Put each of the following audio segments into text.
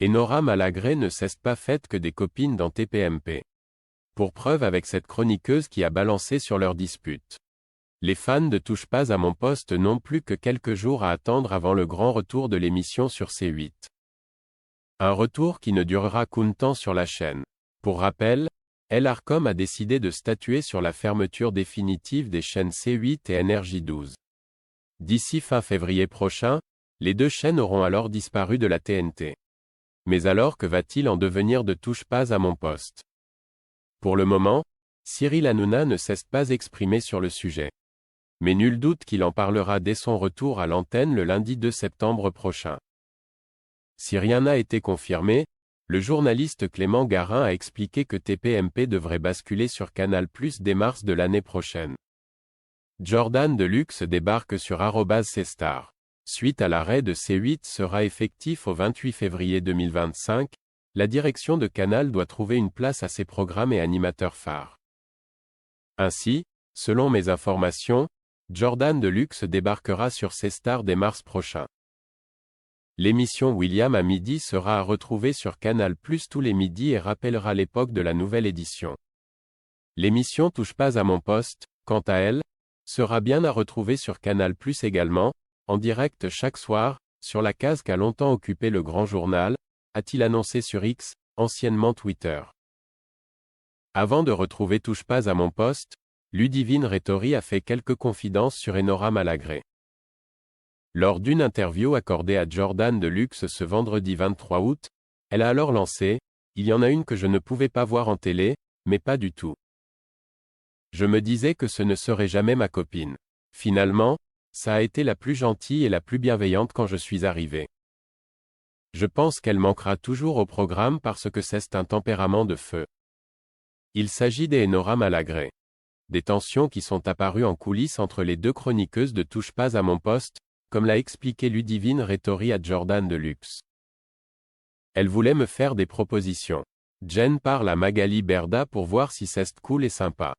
Et Nora Malagré ne cesse pas faite que des copines dans TPMP. Pour preuve avec cette chroniqueuse qui a balancé sur leur dispute. Les fans de Touche pas à mon poste n'ont plus que quelques jours à attendre avant le grand retour de l'émission sur C8. Un retour qui ne durera qu'un temps sur la chaîne. Pour rappel, El Arcom a décidé de statuer sur la fermeture définitive des chaînes C8 et NRJ12. D'ici fin février prochain, les deux chaînes auront alors disparu de la TNT. Mais alors que va-t-il en devenir de Touche pas à mon poste? Pour le moment, Cyril Hanouna ne cesse pas d'exprimer sur le sujet. Mais nul doute qu'il en parlera dès son retour à l'antenne le lundi 2 septembre prochain. Si rien n'a été confirmé, le journaliste Clément Garin a expliqué que TPMP devrait basculer sur Canal+ dès mars de l'année prochaine. Jordan Deluxe débarque sur @cstar. Suite à l'arrêt de C8 sera effectif au 28 février 2025, la direction de Canal doit trouver une place à ses programmes et animateurs phares. Ainsi, selon mes informations, Jordan Deluxe débarquera sur cstar dès mars prochain. L'émission William à midi sera à retrouver sur Canal+ tous les midis et rappellera l'époque de la nouvelle édition. L'émission Touche pas à mon poste, quant à elle, sera bien à retrouver sur Canal+ également, en direct chaque soir, sur la case qu'a longtemps occupé le Grand Journal, a-t-il annoncé sur X, anciennement Twitter. Avant de retrouver Touche pas à mon poste, Ludivine Rétori a fait quelques confidences sur Nora Malagré. Lors d'une interview accordée à Jordan Deluxe ce vendredi 23 août, elle a alors lancé « Il y en a une que je ne pouvais pas voir en télé, mais pas du tout. Je me disais que ce ne serait jamais ma copine. Finalement, ça a été la plus gentille et la plus bienveillante quand je suis arrivée. Je pense qu'elle manquera toujours au programme parce que c'est un tempérament de feu. » Il s'agit d'Nora Malagré. Des tensions qui sont apparues en coulisses entre les deux chroniqueuses de Touche pas à mon poste, comme l'a expliqué Ludivine Rétori à Jordan Deluxe. Elle voulait me faire des propositions. Jen parle à Magali Berda pour voir si c'est cool et sympa.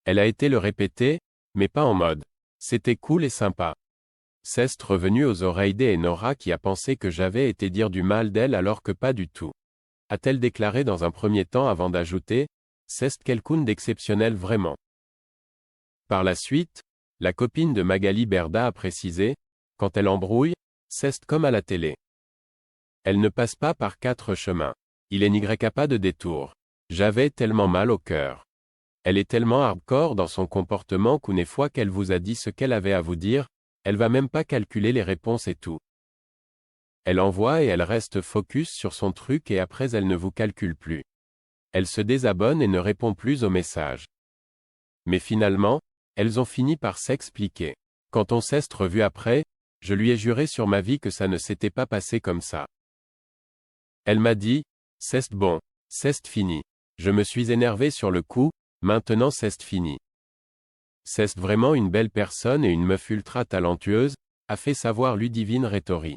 Elle a été le répéter, mais pas en mode « c'était cool et sympa ». C'est revenu aux oreilles d'Nora qui a pensé que j'avais été dire du mal d'elle alors que pas du tout. A-t-elle déclaré dans un premier temps avant d'ajouter « c'est quelqu'un d'exceptionnel vraiment ». Par la suite, la copine de Magali Berda a précisé « quand elle embrouille, c'est comme à la télé. Elle ne passe pas par 4 chemins. Il n'y a pas de détour. J'avais tellement mal au cœur. Elle est tellement hardcore dans son comportement qu'une fois qu'elle vous a dit ce qu'elle avait à vous dire, elle va même pas calculer les réponses et tout. Elle envoie et elle reste focus sur son truc et après elle ne vous calcule plus. Elle se désabonne et ne répond plus aux messages. Mais finalement, elles ont fini par s'expliquer. Quand on s'est revu après, je lui ai juré sur ma vie que ça ne s'était pas passé comme ça. Elle m'a dit, c'est bon, c'est fini. Je me suis énervé sur le coup, maintenant c'est fini. C'est vraiment une belle personne et une meuf ultra talentueuse, a fait savoir Ludivine Rétori.